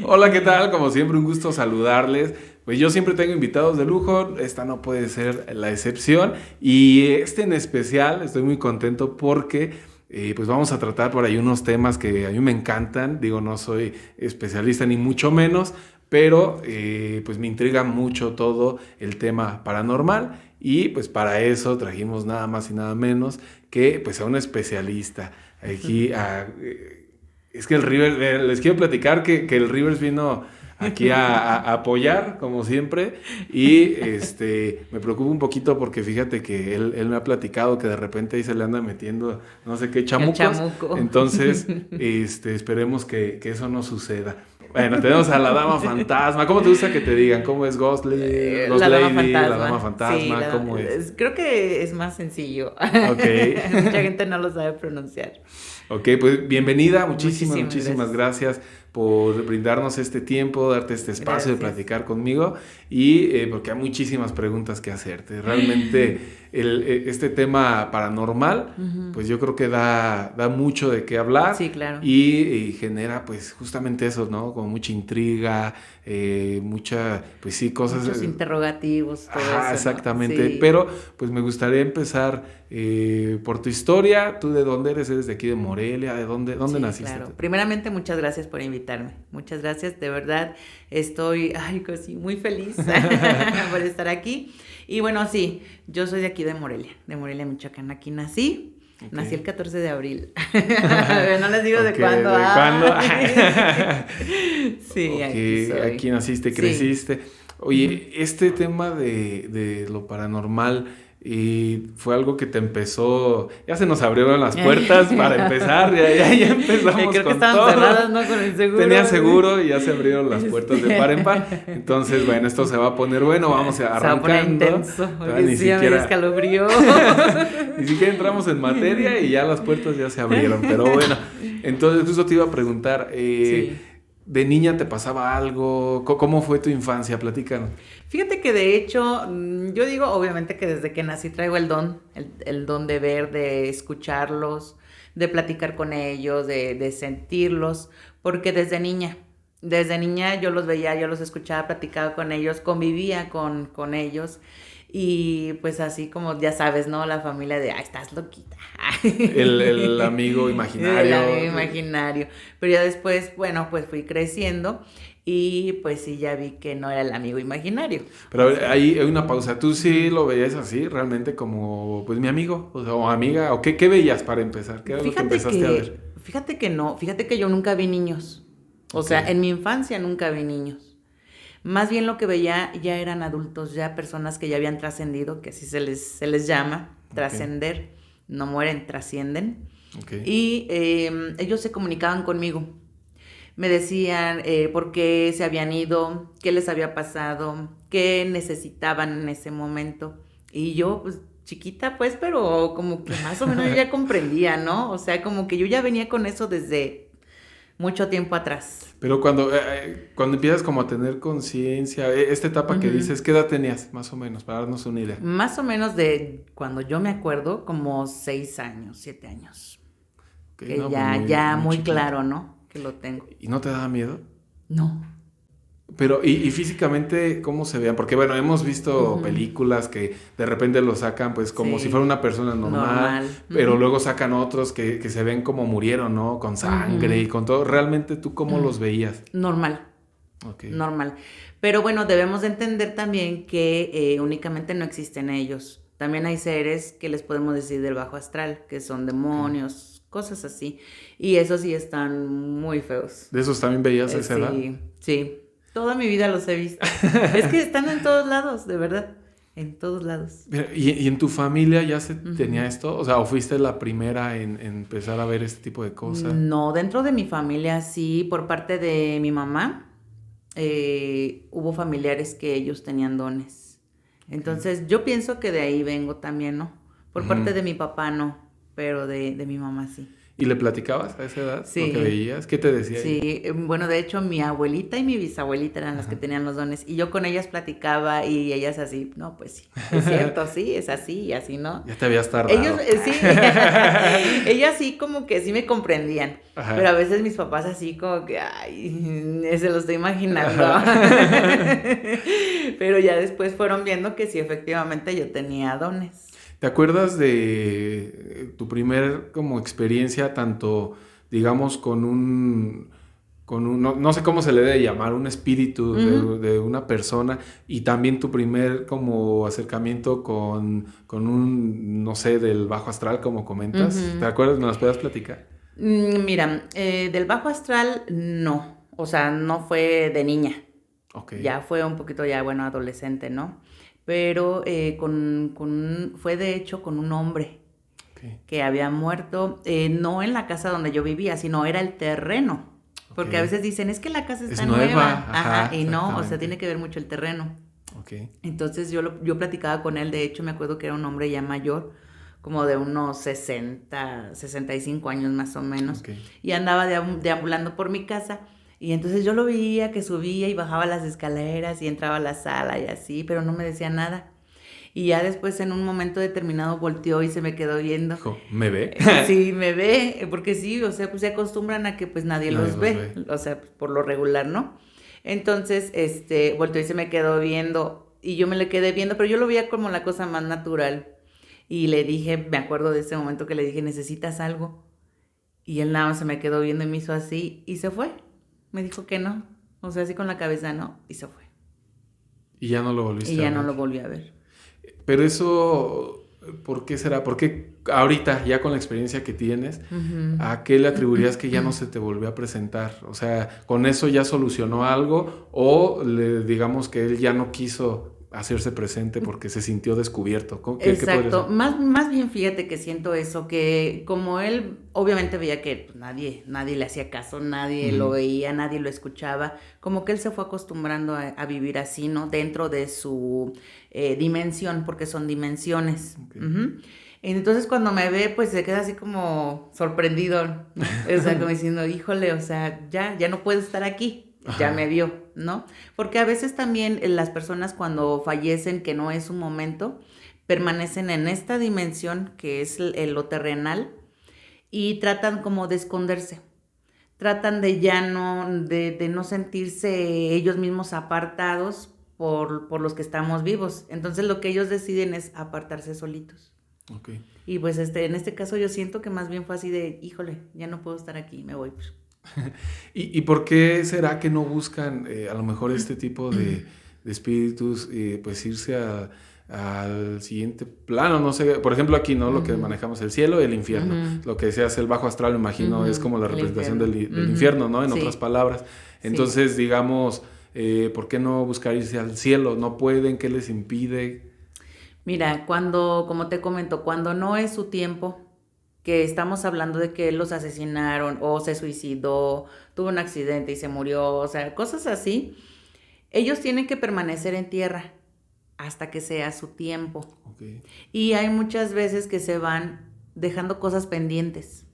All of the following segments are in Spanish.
Hola, ¿qué tal? Como siempre, un gusto saludarles. Pues yo siempre tengo invitados de lujo, esta no puede ser la excepción. Y este en especial, estoy muy contento porque pues vamos a tratar por ahí unos temas que a mí me encantan. Digo, no soy especialista ni mucho menos, pero pues me intriga mucho todo el tema paranormal. Y pues para eso trajimos nada más y nada menos que pues a un especialista. Aquí es que el River, les quiero platicar que el Rivers vino aquí a apoyar, como siempre, y me preocupa un poquito porque fíjate que él me ha platicado que de repente ahí se le anda metiendo no sé qué El chamucos, chamuco. entonces esperemos que eso no suceda. Bueno, tenemos a la Dama Fantasma. ¿Cómo te gusta que te digan? ¿Cómo es Ghostly, Ghost La dama Lady, la Dama fantasma. Sí, Fantasma? ¿Cómo es? creo que es más sencillo. Ok. Mucha gente no lo sabe pronunciar. Ok, pues bienvenida, muchísimas, Muchísimas muchísimas gracias. gracias por brindarnos este tiempo, darte este espacio de Gracias. platicar conmigo y porque hay muchísimas preguntas que hacerte. Realmente este tema paranormal, Ujú. pues yo creo que da mucho de qué hablar Sí, claro. y genera pues justamente eso, ¿no? Como mucha intriga, mucha, pues sí, cosas. Muchos interrogativos, todo Ajá, eso, ¿no? exactamente. Sí. Pero pues me gustaría empezar por tu historia. ¿Tú de dónde eres? ¿Eres de aquí de Morelia? ¿Dónde Sí, naciste claro. tú? Primeramente, muchas gracias por invitarme. Muchas gracias, de verdad. Estoy, ay, casi muy feliz por estar aquí. Y bueno, sí, yo soy de aquí de Morelia, Michoacán. Aquí nací. Ok. Nací el 14 de abril. No les digo de Ok, cuándo. ¿de cuándo? Ay. Sí, Ok, aquí soy. aquí naciste, Sí. creciste. Ujú. Oye, este tema de lo paranormal fue algo que te empezó, ya se nos abrieron las puertas para empezar, ya empezamos Creo que con estaban cerradas, todo. ¿no? Con el seguro. Tenía seguro y ya se abrieron las puertas de par en par. Este. Entonces, bueno, esto se va a poner bueno, vamos Se va a poner arrancando. intenso, Todavía porque ni sí, ya me dio siquiera, escalofrío. ni siquiera entramos en materia y ya las puertas ya se abrieron. Pero bueno, entonces justo te iba a preguntar, Sí. ¿de niña te pasaba algo? ¿Cómo fue tu infancia? Platícanos. Fíjate que de hecho, yo digo obviamente que desde que nací traigo el don, el don de ver, de escucharlos, de platicar con ellos, de sentirlos, porque desde niña yo los veía, yo los escuchaba, platicaba con ellos, convivía con ellos. Y pues así como ya sabes, ¿no? La familia de, ay, estás loquita. El amigo El amigo imaginario. imaginario. Pero ya después, bueno, pues fui creciendo y pues sí, ya vi que no era el amigo imaginario. Pero a O ver, sea, ahí hay una pausa. ¿Tú sí ujú. lo veías así, realmente como, pues mi amigo, o sea, o amiga? ¿O qué veías para empezar? ¿Qué era lo que empezaste a ver? Fíjate que no, fíjate que yo nunca vi niños. O Ok. sea, en mi infancia nunca vi niños. Más bien lo que veía ya eran adultos, ya personas que ya habían trascendido, que así se les llama, Ok, trascender. No mueren, trascienden. ok. Y ellos se comunicaban conmigo. Me decían por qué se habían ido, qué les había pasado, qué necesitaban en ese momento. Y yo, pues, chiquita, pues, pero como que más o menos yo ya comprendía, ¿no? O sea, como que yo ya venía con eso desde mucho tiempo atrás. Pero cuando empiezas como a tener conciencia, esta etapa que Ujú. dices, ¿qué edad tenías, más o menos, para darnos una idea? Más o menos de cuando yo me acuerdo, como 6 años, 7 años. Ok, Que no, pues muy, ya muy muy chiquita. claro, ¿no? Que lo tengo. ¿Y no te daba miedo? No. Pero, y físicamente, ¿cómo se veían? Porque, bueno, hemos visto Ujú. películas que de repente lo sacan, pues, como si fuera Sí, una persona normal, normal. pero Ujú. luego sacan otros que se ven como murieron, ¿no? Con sangre y Ujú. con todo. ¿Realmente tú cómo los veías? Normal, Ok. normal. Pero bueno, debemos de entender también que únicamente no existen ellos. También hay seres que les podemos decir del bajo astral, que son Ok. demonios, cosas así. Y esos sí están muy feos. ¿De esos también veías a esa edad? Sí, sí. Toda mi vida los he visto. Es que están en todos lados, de verdad. En todos lados. Mira, ¿y en tu familia ya se Ujú. tenía esto? O sea, ¿o fuiste la primera en empezar a ver este tipo de cosas? No, dentro de mi familia sí, por parte de mi mamá, hubo familiares que ellos tenían dones. Ok. Entonces, yo pienso que de ahí vengo también, ¿no? Por parte Ujú. de mi papá no, pero de mi mamá sí. ¿Y le platicabas a esa edad Sí. lo que veías? ¿Qué te decía ella? Sí, bueno, de hecho mi abuelita y mi bisabuelita eran las que tenían los dones y yo con ellas platicaba y ellas así, no, pues sí, es cierto, sí, es así y así, ¿no? Ya te habías tardado. Ellos, sí, ellas sí como que sí me comprendían, Ajá. pero a veces mis papás así como que, ay, se lo estoy imaginando. Pero ya después fueron viendo que sí, efectivamente yo tenía dones. ¿Te acuerdas de tu primer como experiencia tanto, digamos, no sé cómo se le debe llamar, un espíritu de una persona y también tu primer como acercamiento con un, no sé, del bajo astral, como comentas? ¿Te acuerdas? ¿Me las puedes platicar? Mira, del bajo astral no, o sea, no fue de niña. Ok. Ya fue un poquito ya, bueno, adolescente, ¿no? Pero fue de hecho con un hombre Ok. que había muerto, no en la casa donde yo vivía, sino era el terreno. Porque a Ok. veces dicen, es que la casa está Es nueva, nueva. ajá, Y no, o sea, exactamente. tiene que ver mucho el terreno. Ok. Entonces yo platicaba con él, de hecho me acuerdo que era un hombre ya mayor, como de unos 65 años más o menos, Ok. y andaba deambulando por mi casa, y entonces yo lo veía que subía y bajaba las escaleras y entraba a la sala y así, pero no me decía nada. Y ya después en un momento determinado volteó y se me quedó viendo. Dijo, ¿me ve? Sí, me ve, porque sí, o sea, pues se acostumbran a que pues nadie los ve, o sea, pues, por lo regular, ¿no? Entonces, volteó y se me quedó viendo, y yo me le quedé viendo, pero yo lo veía como la cosa más natural. Y le dije, me acuerdo de ese momento que le dije, ¿necesitas algo? Y él nada más se me quedó viendo y me hizo así, y se fue. Me dijo que no, o sea, así con la cabeza, no, y se fue. Y ya no lo volviste Y a ya ver. no lo volví a ver. Pero eso, ¿por qué será? ¿Por qué ahorita, ya con la experiencia que tienes, a qué le atribuirías que ya no se te volvió a presentar? O sea, ¿con eso ya solucionó algo? ¿O digamos que él ya no quiso hacerse presente porque se sintió descubierto? ¿Qué podría ser? Exacto, más bien fíjate que siento eso, que como él obviamente veía que pues, nadie le hacía caso, nadie lo veía, nadie lo escuchaba, como que él se fue acostumbrando a vivir así, ¿no? Dentro de su dimensión, porque son dimensiones. Okay. Entonces cuando me ve, pues se queda así como sorprendido, ¿no? O sea, como diciendo, híjole, o sea, ya no puedo estar aquí. Ya Ajá. me vio, ¿no? Porque a veces también las personas cuando fallecen, que no es un momento, permanecen en esta dimensión que es lo terrenal y tratan como de esconderse. Tratan de ya no, de no sentirse ellos mismos apartados por los que estamos vivos. Entonces lo que ellos deciden es apartarse solitos. Okay. Y pues en este caso yo siento que más bien fue así de, híjole, ya no puedo estar aquí, me voy. ¿Y por qué será que no buscan a lo mejor este tipo de espíritus, pues irse al siguiente plano? No sé, por ejemplo aquí, ¿no? Lo que manejamos, el cielo y el infierno. Lo que se hace el bajo astral, me imagino, es como la El representación infierno. del infierno, ¿no? En Sí. otras palabras. Entonces, digamos, ¿por qué no buscar irse al cielo? ¿No pueden? ¿Qué les impide? Mira, como te comento, cuando no es su tiempo, que estamos hablando de que los asesinaron o se suicidó, tuvo un accidente y se murió, o sea, cosas así, ellos tienen que permanecer en tierra hasta que sea su tiempo. Okay. Y hay muchas veces que se van dejando cosas pendientes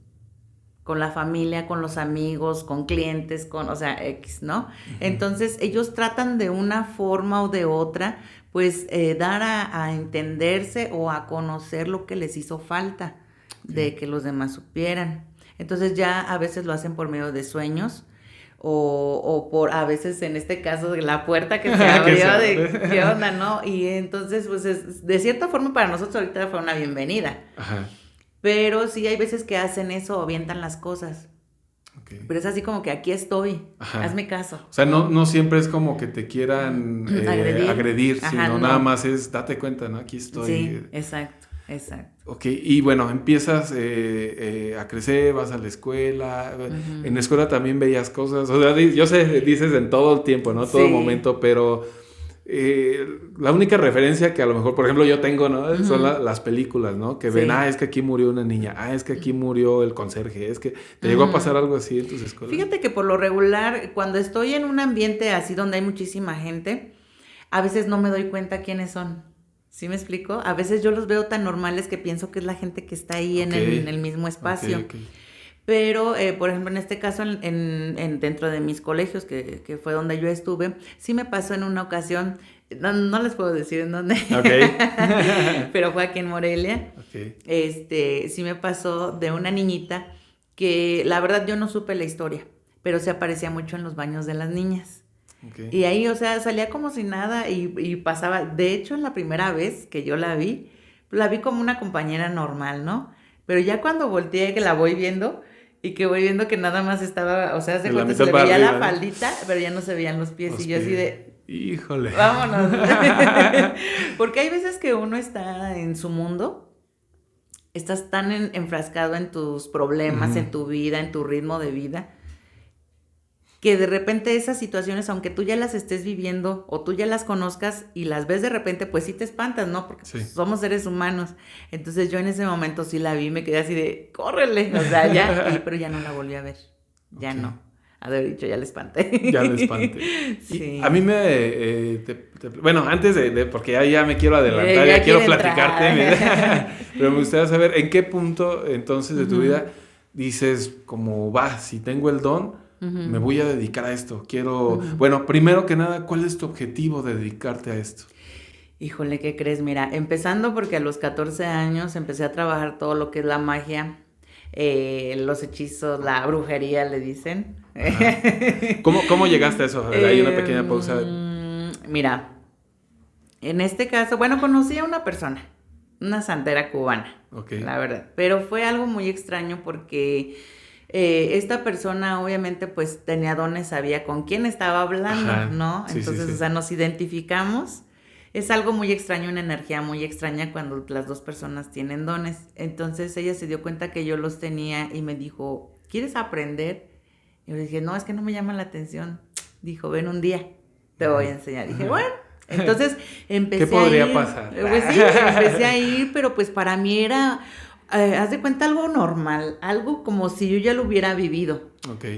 con la familia, con los amigos, con clientes, o sea, X, ¿no? Entonces ellos tratan de una forma o de otra, pues dar a entenderse o a conocer lo que les hizo falta, de que los demás supieran. Entonces ya a veces lo hacen por medio de sueños o por, a veces en este caso, de la puerta que se abrió de qué onda, ¿no? Y entonces, pues de cierta forma para nosotros ahorita fue una bienvenida. Ajá. Pero sí hay veces que hacen eso o avientan las cosas. Okay. Pero es así como que aquí estoy, Ajá. hazme caso. O sea, no siempre es como que te quieran agredir, Ajá, sino no. nada más es date cuenta, ¿no? Aquí estoy. Sí, exacto. Ok, y bueno, empiezas a crecer, vas a la escuela. En la escuela también veías cosas. O sea, yo sé, dices en todo el tiempo, ¿no? Todo momento, pero la única referencia que a lo mejor, por ejemplo, yo tengo, ¿no? Son las películas, ¿no? Que ven, es que aquí murió una niña, es que aquí murió el conserje, es que ¿te llegó a pasar algo así en tus escuelas? Fíjate que por lo regular, cuando estoy en un ambiente así donde hay muchísima gente, a veces no me doy cuenta quiénes son. ¿Sí me explico? A veces yo los veo tan normales que pienso que es la gente que está ahí en el mismo espacio. Okay. Pero, por ejemplo, en este caso, dentro de mis colegios, que fue donde yo estuve, sí me pasó en una ocasión, no les puedo decir en dónde, pero fue aquí en Morelia. Sí me pasó de una niñita que la verdad yo no supe la historia, pero se aparecía mucho en los baños de las niñas. Y ahí, o sea, salía como si nada y pasaba. De hecho, en la primera vez que yo la vi como una compañera normal, ¿no? Pero ya cuando volteé, que la voy viendo y que voy viendo que nada más estaba, o sea, se le veía arriba, la faldita, pero ya no se veían los pies. Y yo así de... Híjole. Vámonos. Porque hay veces que uno está en su mundo, estás tan enfrascado en tus problemas, en tu vida, en tu ritmo de vida, que de repente esas situaciones, aunque tú ya las estés viviendo o tú ya las conozcas y las ves de repente, pues sí te espantas, ¿no? Porque pues, somos seres humanos. Entonces yo en ese momento sí la vi, me quedé así de, córrele, o sea, ya, pero ya no la volví a ver, ya no. Ha de haber dicho, ya le espanté. Ya le espanté. Sí. A mí me... bueno, antes porque ya me quiero adelantar, ya quiero platicarte. Pero me gustaría saber, ¿en qué punto entonces de tu vida dices, como va, si tengo el don, me voy a dedicar a esto? Quiero... Bueno, primero que nada, ¿cuál es tu objetivo de dedicarte a esto? Híjole, ¿qué crees? Mira, empezando porque a los 14 años empecé a trabajar todo lo que es la magia, los hechizos, la brujería, le dicen. ¿Cómo llegaste a eso? Hay una pequeña pausa. Mira, en este caso, bueno, conocí a una persona, una santera cubana, la verdad, pero fue algo muy extraño porque esta persona obviamente pues tenía dones, sabía con quién estaba hablando, ¿no? Entonces, o sea, nos identificamos. Es algo muy extraño, una energía muy extraña cuando las dos personas tienen dones. Entonces ella se dio cuenta que yo los tenía y me dijo, ¿quieres aprender? Y yo le dije, no, es que no me llama la atención. Dijo, ven un día, te voy a enseñar. Dije, bueno, entonces empecé ¿Qué podría pasar? Pues sí, empecé a ir, pero pues para mí era, haz de cuenta, algo normal, algo como si yo ya lo hubiera vivido.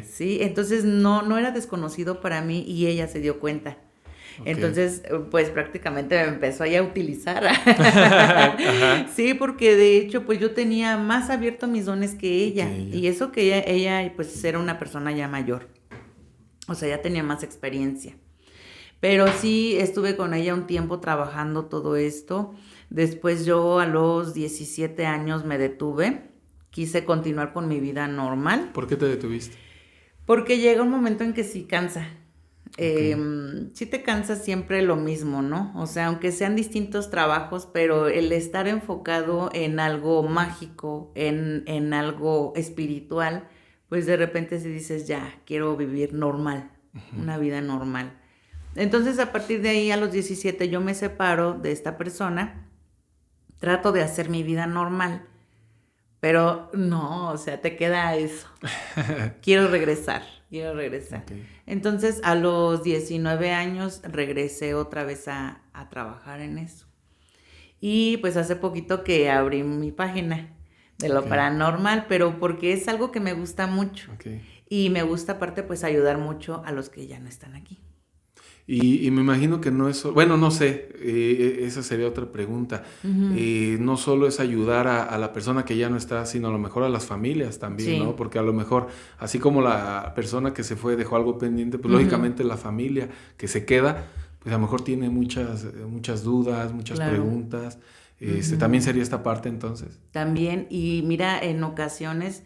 Sí, entonces no era desconocido para mí y ella se dio cuenta. Entonces, pues prácticamente me empezó ahí a utilizar. Sí, porque de hecho, pues yo tenía más abierto mis dones que ella. Y eso que ella, pues era una persona ya mayor. O sea, ya tenía más experiencia. Pero sí estuve con ella un tiempo trabajando todo esto. Después yo a los 17 años me detuve. Quise continuar con mi vida normal. ¿Por qué te detuviste? Porque llega un momento en que sí cansa. Sí te cansa siempre lo mismo, ¿no? O sea, aunque sean distintos trabajos, pero el estar enfocado en algo mágico, en algo espiritual, pues de repente si dices, ya, quiero vivir normal, una vida normal. Entonces, a partir de ahí, a los 17, yo me separo de esta persona, trato de hacer mi vida normal, pero no, o sea, te queda eso. Quiero regresar. Entonces, a los 19 años regresé otra vez a trabajar en eso. Y pues hace poquito que abrí mi página de lo paranormal, pero porque es algo que me gusta mucho. Y me gusta aparte pues ayudar mucho a los que ya no están aquí. Y me imagino que no es... Bueno, no sé, esa sería otra pregunta. No solo es ayudar a la persona que ya no está, sino a lo mejor a las familias también, ¿no? Porque a lo mejor, así como la persona que se fue dejó algo pendiente, pues lógicamente la familia que se queda, pues a lo mejor tiene muchas dudas, muchas preguntas. También sería esta parte entonces. También, y mira, en ocasiones,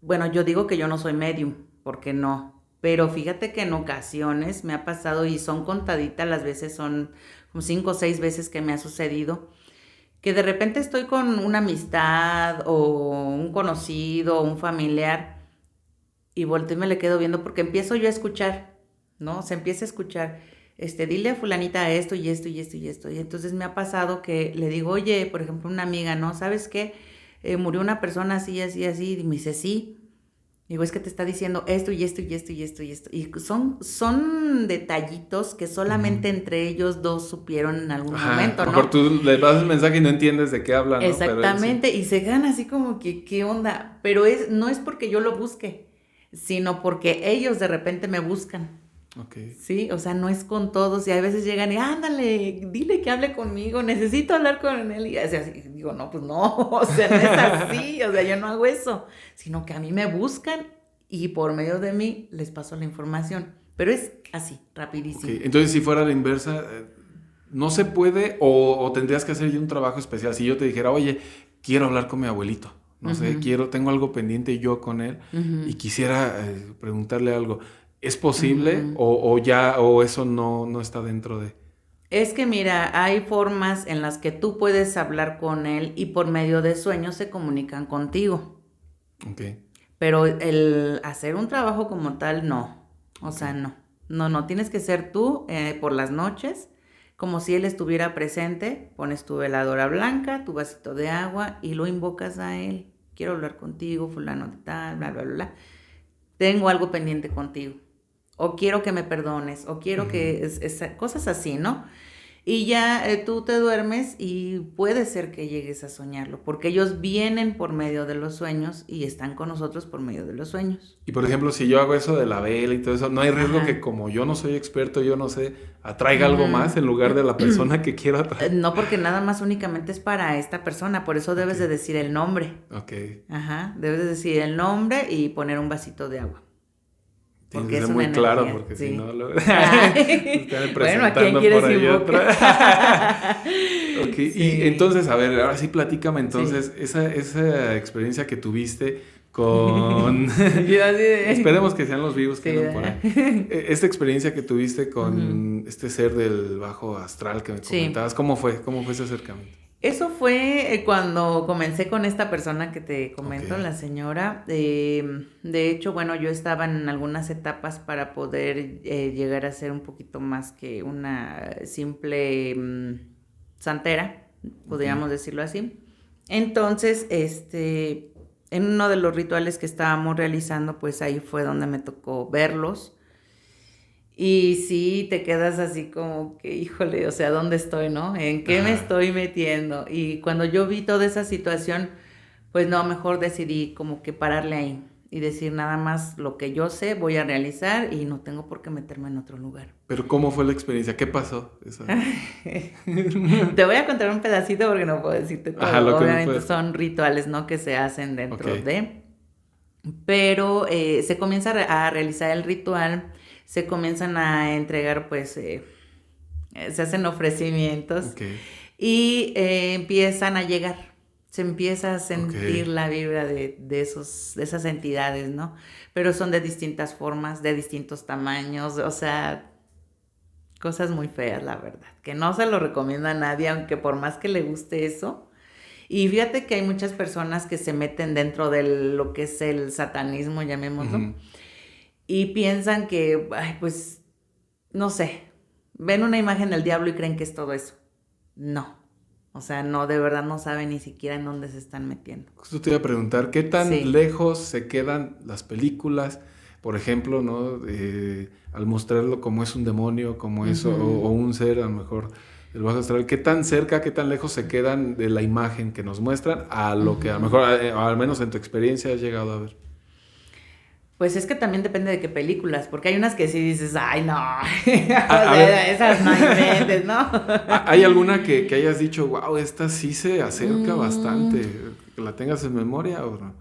bueno, yo digo que yo no soy medium, porque no. Pero fíjate que en ocasiones me ha pasado, y son contaditas las veces, son como 5 o 6 veces que me ha sucedido, que de repente estoy con una amistad o un conocido o un familiar y volteo y me le quedo viendo porque empiezo yo a escuchar, ¿no? Se empieza a escuchar, dile a fulanita esto y esto y esto y esto. Y entonces me ha pasado que le digo, oye, por ejemplo, una amiga, ¿no? ¿Sabes qué? Murió una persona así, así, así. Y me dice, sí. Digo, es que te está diciendo esto y esto y esto y esto y esto. Y son detallitos que solamente entre ellos dos supieron en algún momento, ¿no? A lo mejor tú le das el mensaje y no entiendes de qué hablan, ¿no? Exactamente, y se quedan así como que, ¿qué onda? Pero no es porque yo lo busque, sino porque ellos de repente me buscan. Ok. Sí, o sea, no es con todos y a veces llegan y ándale, dile que hable conmigo, necesito hablar con él y así, digo, no, pues no, o sea, no es así, o sea, yo no hago eso, sino que a mí me buscan y por medio de mí les paso la información, pero es así, rapidísimo. Ok, entonces si fuera la inversa, no se puede o tendrías que hacer ya un trabajo especial. Si yo te dijera, oye, quiero hablar con mi abuelito, no sé, tengo algo pendiente yo con él y quisiera preguntarle algo, ¿es posible o eso no está dentro de...? Es que mira, hay formas en las que tú puedes hablar con él y por medio de sueños se comunican contigo. Ok. Pero el hacer un trabajo como tal, no. O sea, Ok. no. No, tienes que ser tú por las noches, como si él estuviera presente, pones tu veladora blanca, tu vasito de agua y lo invocas a él. Quiero hablar contigo, fulano de tal, bla, bla, bla, bla. Tengo algo pendiente contigo. O quiero que me perdones, o quiero que... cosas así, ¿no? Y ya tú te duermes y puede ser que llegues a soñarlo, porque ellos vienen por medio de los sueños y están con nosotros por medio de los sueños. Y por ejemplo, si yo hago eso de la vela y todo eso, ¿no hay riesgo que Ajá. como yo no soy experto, yo no sé, atraiga algo más en lugar de la Mm. persona que quiero atraer? No, porque nada más únicamente es para esta persona, por eso debes Ok. de decir el nombre. Ok. Ajá, debes de decir el nombre y poner un vasito de agua, Tienes porque que es ser una muy claro energía, porque si no, sí. lo... Ay. están Bueno, ¿a quién presentando por quieres ahí invocar? otra. Ok, y Sí, entonces, a ver, ahora sí platícame sí. entonces esa experiencia que tuviste con... Yo así de... Esperemos que sean los vivos que Sí, andan por ¿verdad? ahí. Esta experiencia que tuviste Ujú. con este ser del bajo astral que me Sí. comentabas, ¿cómo fue? ¿Cómo fue ese acercamiento? Eso fue cuando comencé con esta persona que te Ok, comento, la señora. De hecho, bueno, yo estaba en algunas etapas para poder llegar a ser un poquito más que una simple santera, ok, podríamos decirlo así. Entonces, en uno de los rituales que estábamos realizando, pues ahí fue donde me tocó verlos. Y sí, te quedas así como que, híjole, o sea, ¿dónde estoy, no? ¿En qué me ajá. estoy metiendo? Y cuando yo vi toda esa situación, pues no, mejor decidí como que pararle ahí y decir nada más lo que yo sé, voy a realizar y no tengo por qué meterme en otro lugar. Pero ¿cómo fue la experiencia? ¿Qué pasó? Te voy a contar un pedacito porque no puedo decirte Ajá, todo. lo que me Obviamente puedes... son rituales, ¿no? Que se hacen Ok, dentro de... Pero se comienza a realizar el ritual, se comienzan a entregar pues se hacen ofrecimientos ok, y empiezan a llegar, se empieza a ok. sentir la vibra de esas entidades, ¿no? Pero son de distintas formas, de distintos tamaños, o sea, cosas muy feas, la verdad, que no se lo recomiendo a nadie, aunque por más que le guste eso. Y fíjate que hay muchas personas que se meten dentro de lo que es el satanismo, llamémoslo, Ujú. y piensan que, ay, pues, no sé, ven una imagen del diablo y creen que es todo eso. No. O sea, no, de verdad no saben ni siquiera en dónde se están metiendo. Justo te iba a preguntar, ¿qué tan Sí. lejos se quedan las películas? Por ejemplo, ¿no? Al mostrarlo como es un demonio, como es, Ujú. o un ser, a lo mejor, el bajo astral, ¿qué tan cerca, qué tan lejos se quedan de la imagen que nos muestran a lo que a lo Ujú. mejor, al menos en tu experiencia, has llegado a ver? Pues es que también depende de qué películas, porque hay unas que sí dices, ay, no, o A ver, sea, esas no inventes, ¿no? ¿hay alguna que hayas dicho, wow, esta sí se acerca Mm, bastante? ¿Que la tengas en memoria o no?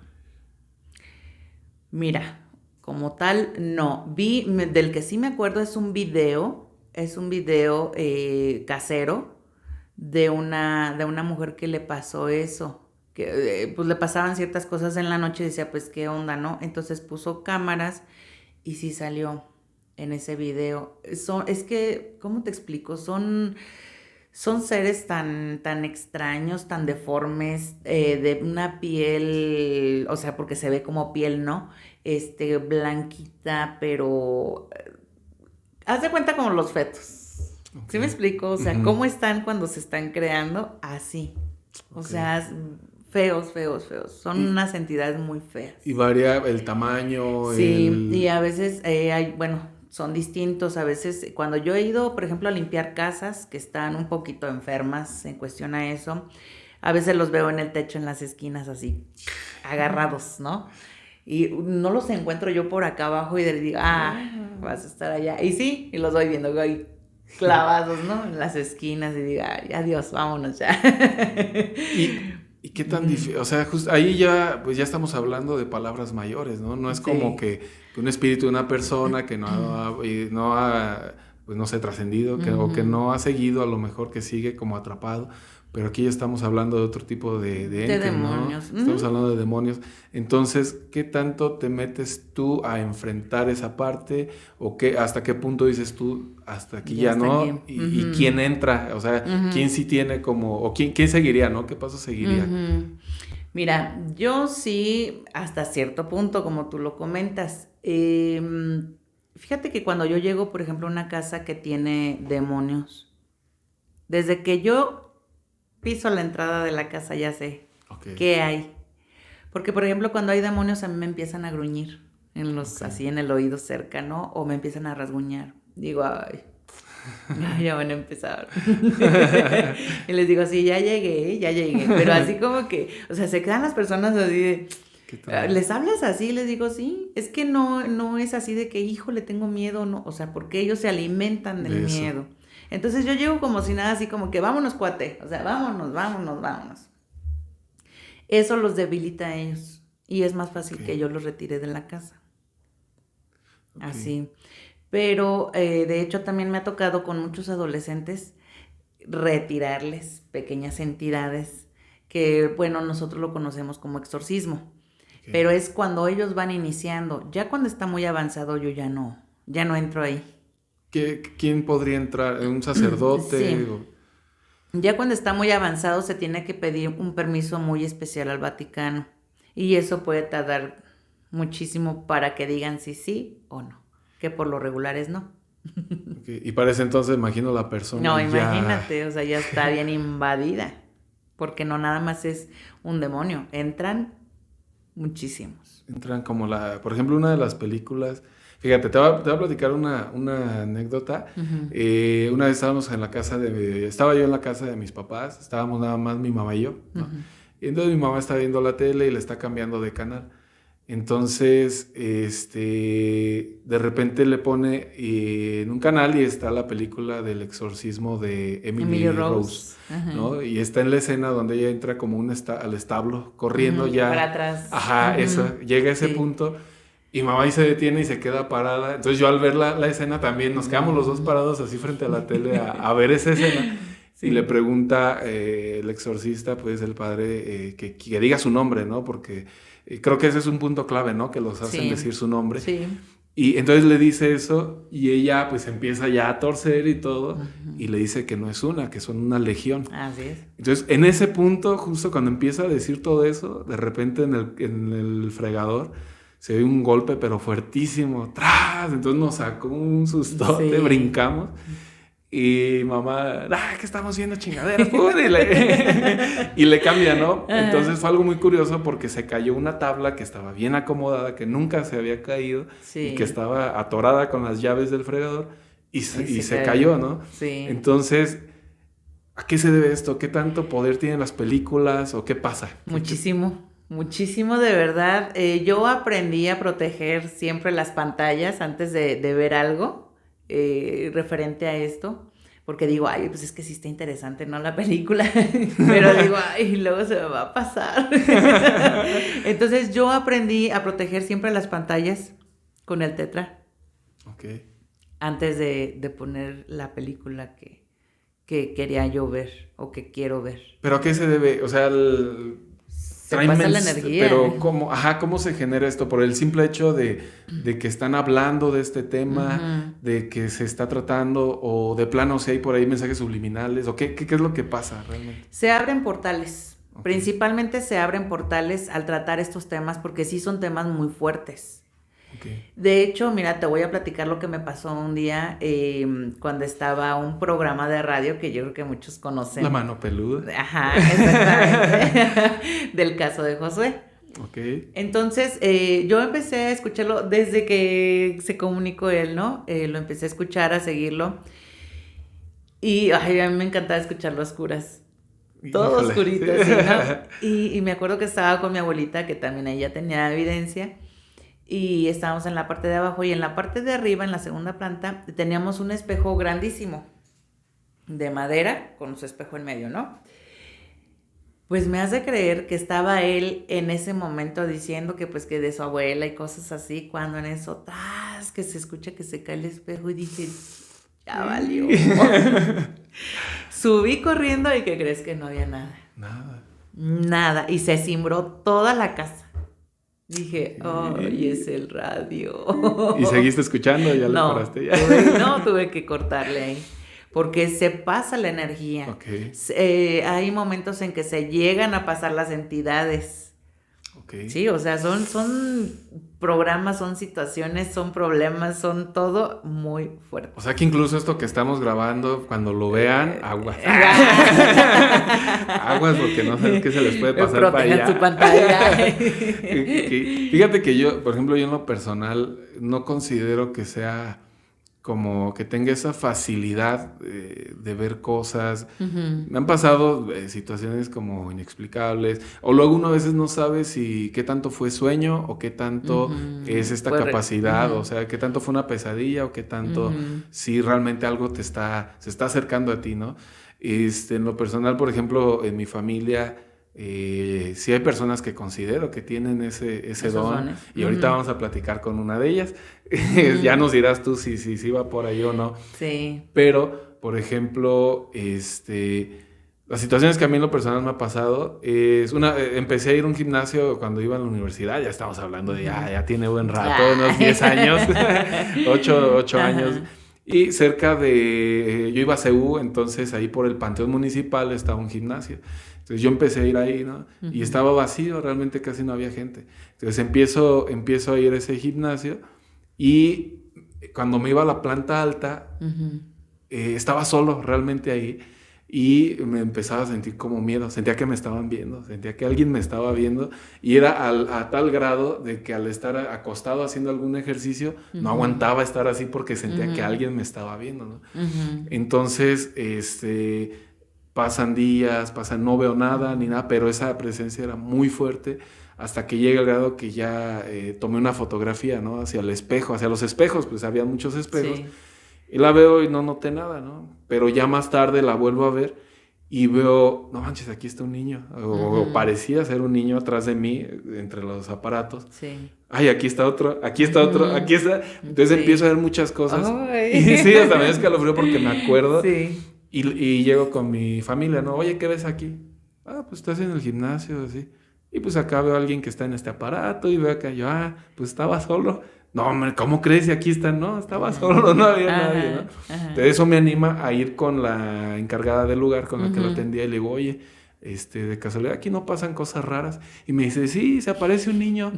Mira, como tal, no. Del que sí me acuerdo es un video casero de una mujer que le pasó eso. Que pues le pasaban ciertas cosas en la noche y decía, pues qué onda, ¿no? Entonces puso cámaras y sí salió en ese video. Es que, ¿cómo te explico? Son seres tan extraños, tan deformes, de una piel, o sea, porque se ve como piel, ¿no? Blanquita, pero haz de cuenta como los fetos. Ok. ¿Sí me explico? O sea, Ujú. ¿cómo están cuando se están creando? Así. O Ok. sea, feos, feos, feos. Son Y, unas entidades muy y feas. varía el tamaño, Sí, y el... a veces hay, bueno, son distintos. A veces, cuando yo he ido, por ejemplo, a limpiar casas que están un poquito enfermas en cuestión a eso, a veces los veo en el techo, en las esquinas, así, agarrados, ¿no? y no los encuentro yo por acá abajo y les digo, vas a estar allá. Y sí, y los voy viendo ahí clavados, ¿no? En las esquinas y digo, ay, adiós, vámonos ya. ¿Y qué tan difícil? O sea, ahí ya, pues ya estamos hablando de palabras mayores, ¿no? No es como que un espíritu de una persona que no ha pues no sé, trascendido, o que no ha seguido, a lo mejor que sigue como atrapado, pero aquí ya estamos hablando de otro tipo de entes, demonios, ¿no? Estamos hablando de demonios. Entonces, ¿qué tanto te metes tú a enfrentar esa parte? ¿O hasta qué punto dices tú, hasta aquí ya no? ¿Y quién entra? O sea, ¿quién sí tiene como, o quién seguiría, ¿no? ¿Qué paso seguiría? Mira, yo sí, hasta cierto punto, como tú lo comentas, fíjate que cuando yo llego, por ejemplo, a una casa que tiene demonios, desde que yo piso la entrada de la casa ya sé qué hay. Porque, por ejemplo, cuando hay demonios a mí me empiezan a gruñir, así en el oído cercano, o me empiezan a rasguñar. Digo, ay, ya van a empezar. Y les digo, sí, ya llegué. Pero así como que, o sea, se quedan las personas así de... ¿Les hablas así? Les digo, sí. Es que no es así de que, hijo, le tengo miedo, no. O sea, porque ellos se alimentan del miedo. Entonces yo llego como si nada, así como que, vámonos, cuate. O sea, vámonos. Eso los debilita a ellos. Y es más fácil que yo los retire de la casa. Así. Pero, de hecho, también me ha tocado con muchos adolescentes retirarles pequeñas entidades que, bueno, nosotros lo conocemos como exorcismo. Pero es cuando ellos van iniciando. Ya cuando está muy avanzado yo ya no entro ahí. ¿Quién podría entrar? ¿Un sacerdote? Sí. Ya cuando está muy avanzado se tiene que pedir un permiso muy especial al Vaticano. Y eso puede tardar muchísimo para que digan si sí o no. Que por lo regular es no. Y para ese entonces, imagino la persona no, imagínate, o sea, ya está bien invadida. Porque no nada más es un demonio. Entran muchísimos. Entran como por ejemplo, una de las películas... Fíjate, te voy a platicar una anécdota. Una vez estaba yo en la casa de mis papás, estábamos nada más mi mamá y yo, ¿no? Y entonces mi mamá está viendo la tele y le está cambiando de canal. Entonces, de repente le pone en un canal y está la película del exorcismo de Emily Rose, ¿no? Y está en la escena donde ella entra como al establo, corriendo ya. Para atrás. Eso, llega a ese punto y mamá ahí se detiene y se queda parada. Entonces yo al ver la escena también nos quedamos los dos parados así frente a la tele a ver esa escena. Y le pregunta el exorcista, pues el padre, que diga su nombre, ¿no? Porque creo que ese es un punto clave, ¿no? Que los hacen decir su nombre. Sí. Y entonces le dice eso y ella pues empieza ya a torcer y todo y le dice que no es una, que son una legión. Así es. Entonces en ese punto, justo cuando empieza a decir todo eso, de repente en el fregador se ve un golpe pero fuertísimo. ¡Tras! Entonces nos sacó un sustote, brincamos. Y mamá, ¿qué estamos viendo chingaderas? Y le cambia, ¿no? Entonces fue algo muy curioso porque se cayó una tabla que estaba bien acomodada, que nunca se había caído, y que estaba atorada con las llaves del fregador, y se cayó, ¿no? Sí. Entonces, ¿a qué se debe esto? ¿Qué tanto poder tienen las películas o qué pasa? Muchísimo de verdad. Yo aprendí a proteger siempre las pantallas antes de ver algo. Referente a esto, porque digo, ay, pues es que sí está interesante, ¿no? La película, pero digo, ay, luego se me va a pasar. Entonces yo aprendí a proteger siempre las pantallas con el tetra. Antes de poner la película que quería yo ver o que quiero ver. ¿Pero a qué se debe? O sea, se pasa la energía. Pero ¿cómo se genera esto? Por el simple hecho de que están hablando de este tema, de que se está tratando, o de plano si hay por ahí mensajes subliminales, o qué es lo que pasa realmente. Se abren portales. Principalmente se abren portales al tratar estos temas porque sí son temas muy fuertes. De hecho, mira, te voy a platicar lo que me pasó un día cuando estaba un programa de radio que yo creo que muchos conocen. La mano peluda. Ajá, exactamente. Del caso de Josué. Entonces, yo empecé a escucharlo desde que se comunicó él, ¿no? Lo empecé a escuchar, a seguirlo. Y a mí me encantaba escucharlo a oscuras. Todo oscurito, ¿sí, no? Y me acuerdo que estaba con mi abuelita, que también ella tenía evidencia. y estábamos en la parte de abajo y en la parte de arriba, en la segunda planta, teníamos un espejo grandísimo de madera con su espejo en medio, ¿no? Pues me hace creer que estaba él en ese momento diciendo que pues que de su abuela y cosas así, cuando en eso, ¡tas!, que se escucha que se cae el espejo y dije, ya valió. Subí corriendo y ¿qué crees? Que no había nada. Nada. Y se cimbró toda la casa. Dije, ¡ay, es el radio! ¿Y seguiste escuchando? ¿Ya le paraste? Ya. Tuve que cortarle ahí. Porque se pasa la energía. Okay. Hay momentos en que se llegan a pasar las entidades. Okay. Sí, o sea, son programas, son situaciones, son problemas, son todo muy fuerte. O sea que incluso esto que estamos grabando, cuando lo vean, aguas. Aguas porque no sé qué se les puede pasar para allá. Tu pantalla. Fíjate que yo, por ejemplo, yo en lo personal no considero que sea como que tenga esa facilidad de ver cosas. Uh-huh. Me han pasado situaciones como inexplicables, o luego uno a veces no sabe si qué tanto fue sueño o qué tanto es esta capacidad, o sea, qué tanto fue una pesadilla o qué tanto si realmente algo se está acercando a ti, ¿no? En lo personal, por ejemplo, en mi familia, sí hay personas que considero que tienen ese don, y ahorita vamos a platicar con una de ellas. Ya nos dirás tú si va por ahí o no. Sí. Pero, por ejemplo, las situaciones que a mí en lo personal me ha pasado es empecé a ir a un gimnasio cuando iba a la universidad, ya estamos hablando de ya tiene buen rato, unos 10 años, 8 años. Y cerca de, yo iba a CEU, entonces ahí por el Panteón Municipal estaba un gimnasio. Entonces yo empecé a ir ahí, ¿no? Uh-huh. Y estaba vacío, realmente casi no había gente. Entonces empiezo a ir a ese gimnasio y cuando me iba a la planta alta, estaba solo realmente ahí y me empezaba a sentir como miedo. Sentía que me estaban viendo, sentía que alguien me estaba viendo y era a tal grado de que al estar acostado haciendo algún ejercicio, no aguantaba estar así porque sentía que alguien me estaba viendo, ¿no? Entonces, pasan días, no veo nada ni nada, pero esa presencia era muy fuerte hasta que llega el grado que ya tomé una fotografía, ¿no? Hacia los espejos, pues había muchos espejos. Sí. Y la veo y no noté nada, ¿no? Pero ya más tarde la vuelvo a ver y veo, no manches, aquí está un niño. O parecía ser un niño atrás de mí, entre los aparatos. Sí. Ay, aquí está otro, aquí está. Entonces empiezo a ver muchas cosas. Y sí, hasta me dio escalofrío porque me acuerdo. Sí. Y llego con mi familia, ¿no? Oye, ¿qué ves aquí? Pues estás en el gimnasio, así. Y pues acá veo a alguien que está en este aparato y veo acá yo, pues estaba solo. No, hombre, ¿cómo crees? Y aquí está, no, estaba solo, no había nadie, ¿no? Entonces eso me anima a ir con la encargada del lugar con la que lo atendía y le digo, oye, de casualidad aquí no pasan cosas raras. Y me dice, sí, se aparece un niño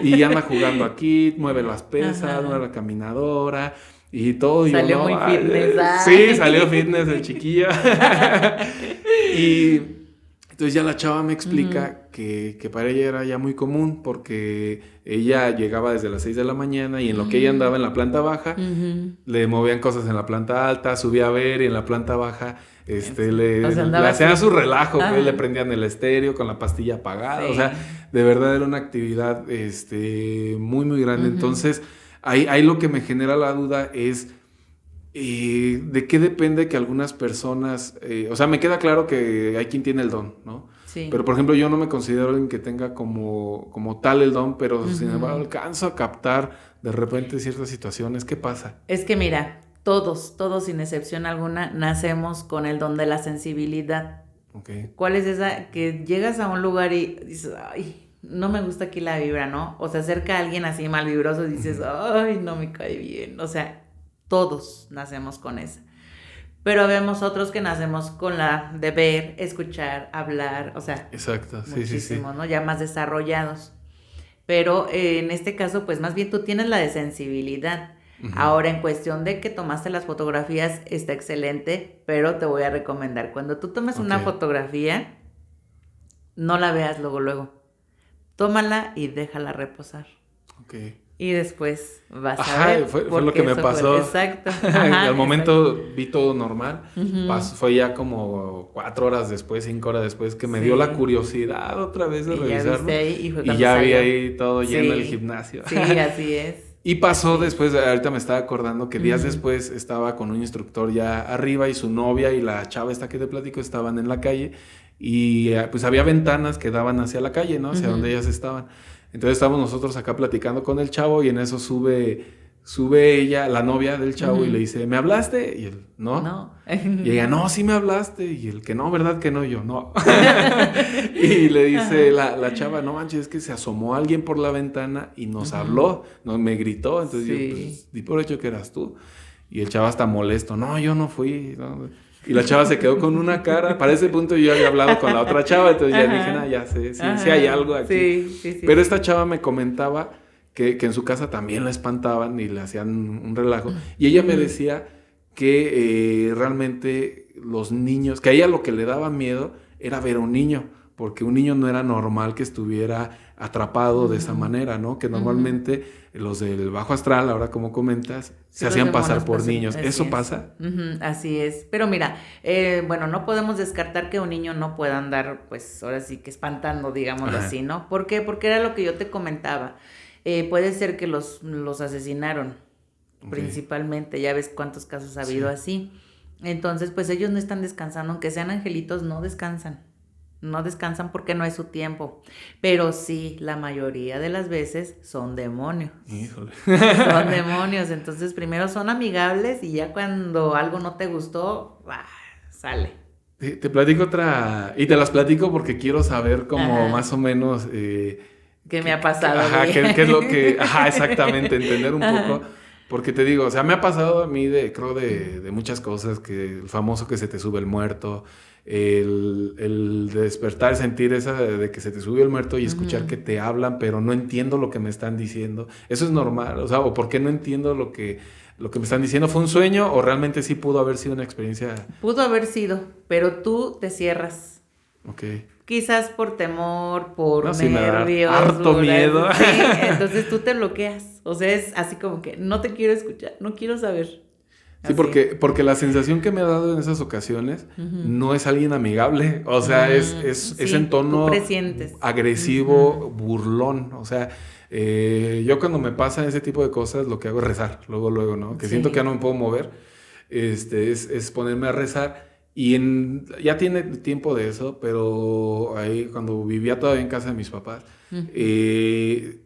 y anda jugando aquí, mueve las pesas, mueve la caminadora y todo. Salió muy fitness. Sí, salió fitness el chiquillo. Y entonces ya la chava me explica que para ella era ya muy común porque ella llegaba desde las 6 de la mañana y en lo que ella andaba en la planta baja, le movían cosas en la planta alta, subía a ver y en la planta baja le hacían su relajo, pues, le prendían el estéreo con la pastilla apagada, o sea, de verdad era una actividad muy, muy grande. Entonces, ahí lo que me genera la duda es ¿de qué depende que algunas personas, o sea, me queda claro que hay quien tiene el don, ¿no? Sí. Pero, por ejemplo, yo no me considero alguien que tenga como tal el don, pero sin embargo alcanzo a captar de repente ciertas situaciones. ¿Qué pasa? Es que mira, todos sin excepción alguna, nacemos con el don de la sensibilidad. Okay. ¿Cuál es esa? Que llegas a un lugar y dices, ay, no me gusta aquí la vibra, ¿no? O se acerca alguien así mal vibroso y dices, ay, no me cae bien. O sea, todos nacemos con esa. Pero vemos otros que nacemos con la de ver, escuchar, hablar, o sea, exacto, muchísimos, ¿no? Ya más desarrollados. Pero en este caso, pues más bien tú tienes la de sensibilidad. Ahora, en cuestión de que tomaste las fotografías, está excelente, pero te voy a recomendar, cuando tú tomes una fotografía, no la veas luego. Tómala y déjala reposar. Y después vas a Ajá, ver. fue lo que me pasó. Exacto. Ajá, Al momento exacto. vi todo normal. Fue ya como 4 horas después, 5 horas después, que me dio la Sí. curiosidad otra vez de Y ya revisarlo. viste ahí y fue Y cuando ya vi salió. ahí todo lleno el Sí, gimnasio. sí, así es. Y pasó Así. después, ahorita me estaba acordando que días Ujú. después estaba con un instructor ya arriba y su novia y la chava esta que te platico estaban en la calle y pues había ventanas que daban hacia la calle, ¿no? Hacia donde Ujú. ellas estaban. Entonces estábamos nosotros acá platicando con el chavo y en eso sube ella, la novia del chavo, y le Ujú. dice, ¿me hablaste? Y él, ¿no? No. Y ella, no, sí me hablaste. Y el que no, ¿verdad que no? Yo, no. Y le dice Ajá. la chava, no manches, es que se asomó alguien por la ventana y nos Ujú. habló, me gritó. Entonces yo, Sí. pues, di por hecho que eras tú. Y el chava está molesto, no, yo no fui. No. Y la chava se quedó con una cara. Para ese punto yo había hablado con la otra chava, entonces ya dije, Ajá. ya sé, sí, sí hay Ajá. algo aquí. Sí, sí, sí, Pero sí. esta chava me comentaba que en su casa también la espantaban y le hacían un relajo. Y ella me Ujú. decía que realmente los niños, que a ella lo que le daba miedo era ver a un niño, porque un niño no era normal que estuviera atrapado de esa Ujú. manera, ¿no? Que Ujú. normalmente los del bajo astral, ahora como comentas, Sí, se los hacían pasar demonios por pasan, niños. así ¿Eso es. pasa? Ujú, así es. Pero mira, bueno, no podemos descartar que un niño no pueda andar, pues ahora sí que espantando, digámoslo Ajá. así, ¿no? ¿Por qué? Porque era lo que yo te comentaba. Puede ser que los asesinaron, Ok. principalmente. Ya ves cuántos casos ha habido Sí. así. Entonces, pues ellos no están descansando, aunque sean angelitos, no descansan. No descansan porque no es su tiempo. Pero sí, la mayoría de las veces son demonios. Híjole. Son demonios, entonces primero son amigables y ya cuando algo no te gustó, sale. Te platico otra, y te las platico porque quiero saber como Ajá. más o menos ¿Qué me ha pasado a ajá, mí? qué es lo que, ajá, exactamente, entender un poco, Ajá. porque te digo, o sea, me ha pasado a mí creo Ujú. de muchas cosas, que el famoso que se te sube el muerto, el despertar, sentir esa de que se te subió el muerto y escuchar que Ujú. te hablan, pero no entiendo lo que me están diciendo. Eso es normal, o sea, o por qué no entiendo lo que me están diciendo. ¿Fue un sueño o realmente sí pudo haber sido una experiencia? Pudo haber sido, pero tú te cierras. Ok. Quizás por temor, por No, sí me da nervios, harto miedo. sí, entonces tú te bloqueas. O sea, es así como que no te quiero escuchar, no quiero saber. Sí, Así. porque la sensación que me ha dado en esas ocasiones Ujú. no es alguien amigable, o sea, es en Sí, tú tono presientes. agresivo, Ujú. burlón, o sea, yo cuando me pasan ese tipo de cosas lo que hago es rezar, luego, ¿no? Que siento que ya Sí. no me puedo mover, es ponerme a rezar y ya tiene tiempo de eso, pero ahí cuando vivía todavía en casa de mis papás, Ujú. eh,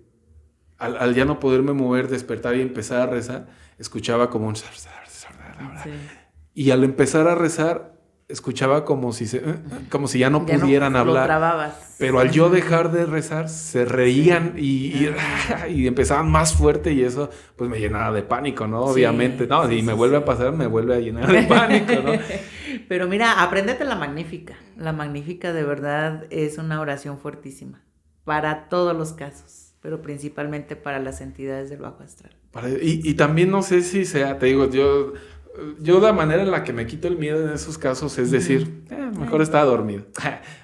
al ya no poderme mover, despertar y empezar a rezar, escuchaba como un Sí. y al empezar a rezar, escuchaba como si ya no Ya no pudieran lo hablar. trababas. Pero al yo Ujú. dejar de rezar, se Sí. reían Ajá. y empezaban más fuerte y eso pues me llenaba de pánico, ¿no? Obviamente, Sí, no, sí, si me sí, vuelve a sí. pasar, me vuelve a llenar de pánico, ¿no? Pero mira, apréndete la magnífica. La magnífica de verdad es una oración fuertísima para todos los casos, pero principalmente para las entidades del bajo astral. Y también no sé si sea, te digo, yo la manera en la que me quito el miedo en esos casos es Ujú. decir, mejor estaba dormido.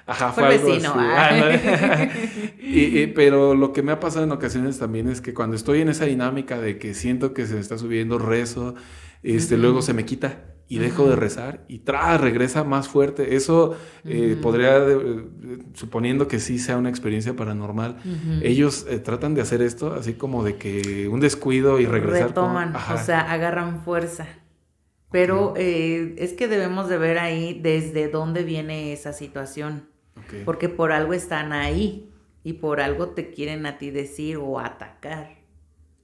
Ajá, Fue fue el algo vecino. así. Pero lo que me ha pasado en ocasiones también es que cuando estoy en esa dinámica de que siento que se me está subiendo rezo, luego Ujú. se me quita y dejo de Ujú. rezar y regresa más fuerte. Eso Ujú. podría, suponiendo que sí sea una experiencia paranormal, Ujú. ellos tratan de hacer esto así como de que un descuido y regresar con... Retoman, o Ajá, sea, agarran fuerza. ok, Pero es que debemos de ver ahí desde dónde viene esa situación, ok, porque por algo están ahí y por algo te quieren a ti decir o atacar.